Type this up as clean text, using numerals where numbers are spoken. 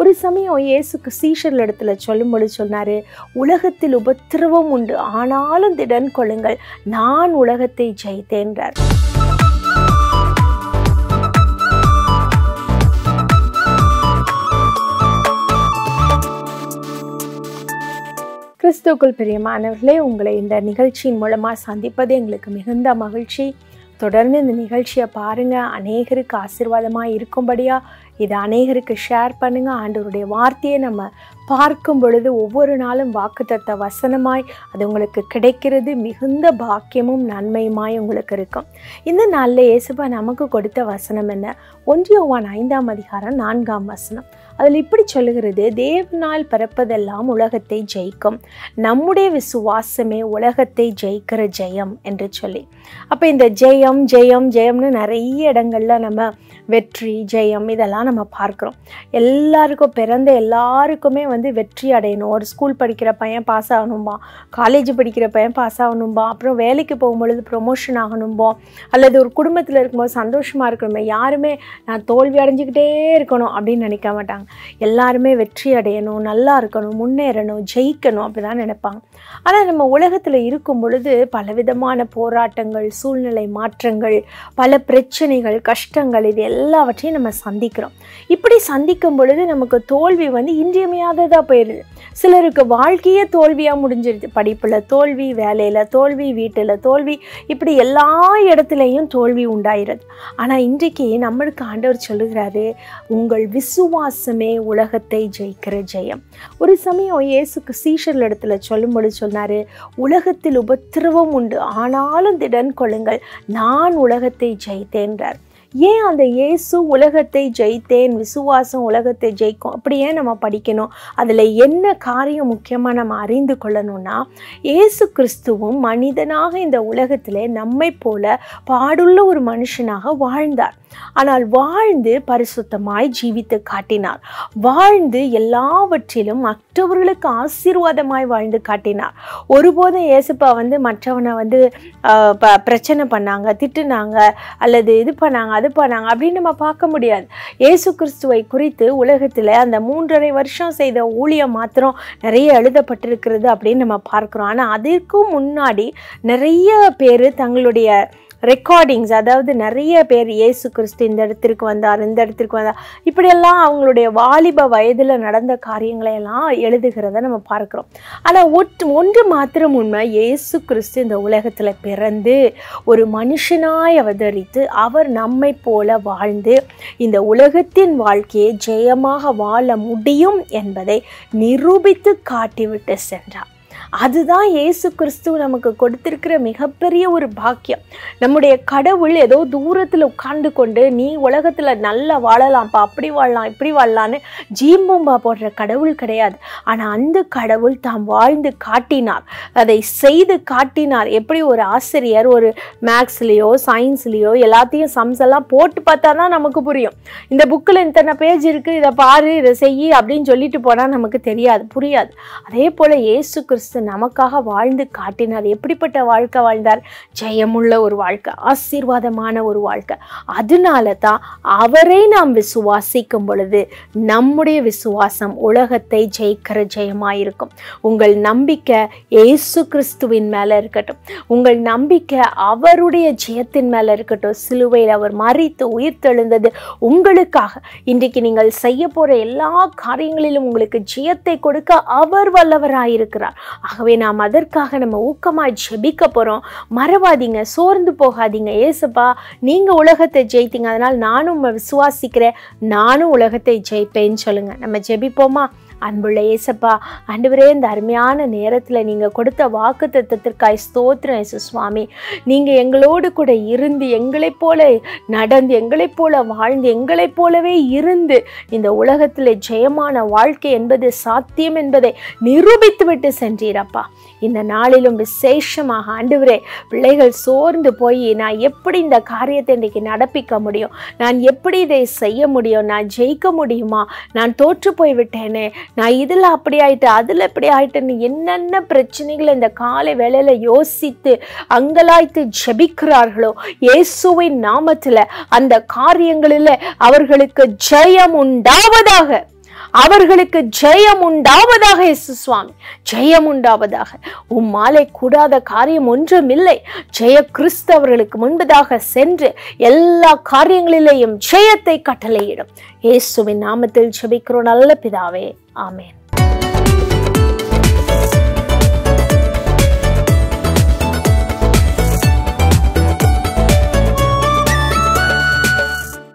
ஒரு சமயம் இயேசுக்கு சீஷர்கள் இடத்துல சொல்லும்பொழுது சொன்னாரு, உலகத்தில் உபத்திரவம் உண்டு, ஆனாலும் திடன் கொள்ளுங்கள், நான் உலகத்தை ஜெயித்தேன்றார். கிறிஸ்துவுக்குள் பிரியமானவர்களே, உங்களை இந்த நிகழ்ச்சியின் மூலமாக சந்திப்பது எங்களுக்கு மிகுந்த மகிழ்ச்சி. தொடர்ந்து இந்த நிகழ்ச்சியை பாருங்கள், அநேகருக்கு ஆசீர்வாதமாக இருக்கும்படியாக இதை அநேகருக்கு ஷேர் பண்ணுங்கள். ஆண்டவருடைய வார்த்தையை நம்ம பார்க்கும் பொழுது ஒவ்வொரு நாளும் வாக்குத்தத்த வசனமாய் அது உங்களுக்கு கிடைக்கிறது. மிகுந்த பாக்கியமும் நன்மையுமாய் உங்களுக்கு இருக்கும். இந்த நாளில் இயேசுப்பா நமக்கு கொடுத்த வசனம் என்ன? 1 யோவான் 5ஆம் அதிகாரம் 4ஆம் வசனம். அதில் இப்படி சொல்லுகிறது, தேவனால் பிறப்பதெல்லாம் உலகத்தை ஜெயிக்கும், நம்முடைய விசுவாசமே உலகத்தை ஜெயிக்கிற ஜெயம் என்று சொல்லி. அப்போ இந்த ஜெயம் ஜெயம் ஜெயம்னு நிறைய இடங்கள்ல நம்ம வெற்றி ஜெயம் இதெல்லாம் நம்ம பார்க்குறோம். எல்லாருக்கும் பிறந்த எல்லாருக்குமே வெற்றி அடையணும். ஒரு ஸ்கூல் படிக்கிற பையன் பாஸ் ஆகணும்பா, காலேஜ் படிக்கிற பையன் பாஸ் ஆகணும்பா, அப்புறம் வேலைக்கு போகும்பொழுது ப்ரொமோஷன் ஆகணும்பா, அல்லது ஒரு குடும்பத்தில் இருக்கும்போது சந்தோஷமாக இருக்கணுமே. யாருமே நான் தோல்வி அடைஞ்சிக்கிட்டே இருக்கணும் அப்படின்னு நினைக்க மாட்டாங்க. எல்லாருமே வெற்றி அடையணும், நல்லா இருக்கணும், முன்னேறணும், ஜெயிக்கணும் அப்படி தான் நினைப்பாங்க. ஆனால் நம்ம உலகத்தில் இருக்கும் பொழுது பலவிதமான போராட்டங்கள், சூழ்நிலை மாற்றங்கள், பல பிரச்சனைகள், கஷ்டங்கள் இது எல்லாவற்றையும் நம்ம சந்திக்கிறோம். இப்படி சந்திக்கும் பொழுது நமக்கு தோல்வி இன்றியமையாததாக போயிடுது. சிலருக்கு வாழ்க்கையே தோல்வியாக முடிஞ்சிருது. படிப்பில் தோல்வி, வேலையில் தோல்வி, வீட்டில் தோல்வி, இப்படி எல்லா இடத்துலையும் தோல்வி உண்டாயிருது. ஆனால் இன்றைக்கு நம்மளுக்கு ஆண்டவர் சொல்லுகிறாரு, உங்கள் விசுவாசமே உலகத்தை ஜெயிக்கிற ஜெயம். ஒரு சமயம் இயேசுக்கு சீஷர்கள் இடத்துல சொல்லும்பொழுது சொன்னாரு, உலகத்தில் உபத்திரவம் உண்டு, ஆனாலும் திடன் கொள்ளுங்கள், நான் உலகத்தை ஜெயித்தேன்றார். ஏன் அந்த இயேசு உலகத்தை ஜெயித்தேன், விசுவாசம் உலகத்தை ஜெயிக்கும் அப்படி ஏன் நம்ம படிக்கணும்? அதில் என்ன காரியம் முக்கியமாக நம்ம அறிந்து கொள்ளணும்னா, இயேசு கிறிஸ்துவும் மனிதனாக இந்த உலகத்திலே நம்மை போல பாடுள்ள ஒரு மனுஷனாக வாழ்ந்தார். ஆனால் வாழ்ந்து பரிசுத்தமாய் ஜீவித்து காட்டினார். வாழ்ந்து எல்லாவற்றிலும் மற்றவர்களுக்கு ஆசீர்வாதமாய் வாழ்ந்து காட்டினார். ஒருபோதும் இயேசுப்பா மற்றவனை பிரச்சனை பண்ணாங்க, திட்டுனாங்க, அல்லது இது பண்ணாங்க, அது பண்ணாங்க அப்படின்னு நம்ம பார்க்க முடியாது. இயேசு கிறிஸ்துவை குறித்து உலகத்தில் அந்த 3.5 வருஷம் செய்த ஊழியம் மாத்திரம் நிறைய எழுதப்பட்டிருக்கிறது அப்படின்னு நம்ம பார்க்குறோம். ஆனால் அதற்கும் முன்னாடி நிறைய பேர் தங்களுடைய ரெக்கார்டிங்ஸ், அதாவது நிறைய பேர் இயேசு கிறிஸ்து இந்த இடத்திற்கு வந்தார், இந்த இடத்திற்கு வந்தார், இப்படியெல்லாம் அவங்களுடைய வாலிப வயதில் நடந்த காரியங்களையெல்லாம் எழுதுகிறத நம்ம பார்க்குறோம். ஆனால் ஒன்று மாத்திரம் உண்மை, இயேசு கிறிஸ்து இந்த உலகத்தில் பிறந்து ஒரு மனுஷனாய் அவதரித்து அவர் நம்மை போல வாழ்ந்து இந்த உலகத்தின் வாழ்க்கையை ஜெயமாக வாழ முடியும் என்பதை நிரூபித்து காட்டிவிட்டு சென்றார். அதுதான் இயேசு கிறிஸ்து நமக்கு கொடுத்திருக்கிற மிகப்பெரிய ஒரு பாக்கியம். நம்முடைய கடவுள் ஏதோ தூரத்தில் உட்கார்ந்து கொண்டு நீ உலகத்தில் நல்லா வாழலாம்ப்பா, அப்படி வாழலாம், இப்படி வாழலான்னு ஜீம்பூம்பா போடுற கடவுள் கிடையாது. ஆனால் அந்த கடவுள் தாம் வாழ்ந்து காட்டினார், அதை செய்து காட்டினார். எப்படி ஒரு ஆசிரியர் ஒரு மேக்ஸ்லேயோ சயின்ஸ்லேயோ எல்லாத்தையும் சம்ஸ் எல்லாம் போட்டு பார்த்தா தான் நமக்கு புரியும். இந்த புக்கில் இத்தனை பேஜ் இருக்குது, இதை பாரு, இதை செய் அப்படின்னு சொல்லிட்டு போனால் நமக்கு தெரியாது, புரியாது. அதே போல் இயேசு கிறிஸ்து நமக்காக வாழ்ந்து காட்டினார். எப்படிப்பட்ட வாழ்க்கை வாழ்ந்தார்? ஜெயமுள்ள ஒரு வாழ்க்கை, ஆசீர்வாதமான ஒரு வாழ்க்கை. அதனால தான் அவரை நாம் விசுவாசிக்கும் பொழுது நம்முடைய விசுவாசம் உலகத்தை ஜெயிக்கிற ஜெயமாயிருக்கும். உங்கள் நம்பிக்கை இயேசு கிறிஸ்துவின் மேல இருக்கட்டும், உங்கள் நம்பிக்கை அவருடைய ஜெயத்தின் மேல இருக்கட்டும். சிலுவையில் அவர் மரித்து உயிர் தெழுந்தது உங்களுக்காக. இன்றைக்கு நீங்கள் செய்ய போற எல்லா காரியங்களிலும் உங்களுக்கு ஜெயத்தை கொடுக்க அவர் வல்லவராயிருக்கிறார். ஆகவே நாம் அதற்காக நம்ம ஊக்கமாய் ஜெபிக்க போகிறோம். மறவாதீங்க, சோர்ந்து போகாதீங்க. ஏசப்பா நீங்க உலகத்தை ஜெயித்தீங்க, அதனால் நானும் விசுவாசிக்கிறேன், நானும் உலகத்தை ஜெயிப்பேன்னு சொல்லுங்க. நம்ம ஜெபிப்போமா? அன்புள்ள ஏசப்பா, ஆண்டவரே, இந்த அருமையான நேரத்தில் நீங்கள் கொடுத்த வாக்குத்தத்தத்திற்காய் ஸ்தோத்திரம் இயேசு சுவாமி. நீங்கள் எங்களோடு கூட இருந்து, எங்களைப் போல நடந்து, எங்களைப் போல வாழ்ந்து, எங்களைப் போலவே இருந்து இந்த உலகத்தில் ஜெயமான வாழ்க்கை என்பது சாத்தியம் என்பதை நிரூபித்து விட்டு சென்றீரப்பா. இந்த நாளிலும் விசேஷமாக ஆண்டவரே, பிள்ளைகள் சோர்ந்து போய் நான் எப்படி இந்த காரியத்தை இன்றைக்கு நடப்பிக்க முடியும், நான் எப்படி இதை செய்ய முடியும், நான் ஜெயிக்க முடியுமா, நான் தோற்று போய்விட்டேனே, நான் இதில் அப்படி ஆயிட்டேன், அதில் இப்படி ஆயிட்டேன்னு என்னென்ன பிரச்சனைகளை இந்த காலை வேளையில யோசித்து அங்கலாய்த்து ஜெபிக்கிறார்களோ, இயேசுவின் நாமத்தில் அந்த காரியங்களில் அவர்களுக்கு ஜெயம் உண்டாவதாக. அவர்களுக்கு ஜெயம் உண்டாவதாக. இயேசு சுவாமி, ஜெயம் உண்டாவதாக. உம்மாலே கூடாத காரியம் ஒன்றுமில்லை. ஜெய கிறிஸ்து அவர்களுக்கு முன்பதாக சென்று எல்லா காரியங்களிலேயும் ஜெயத்தை கட்டளையிடும். இயேசுவின் நாமத்தில் ஜெபிக்கிறோம் நல்ல பிதாவே, ஆமென்.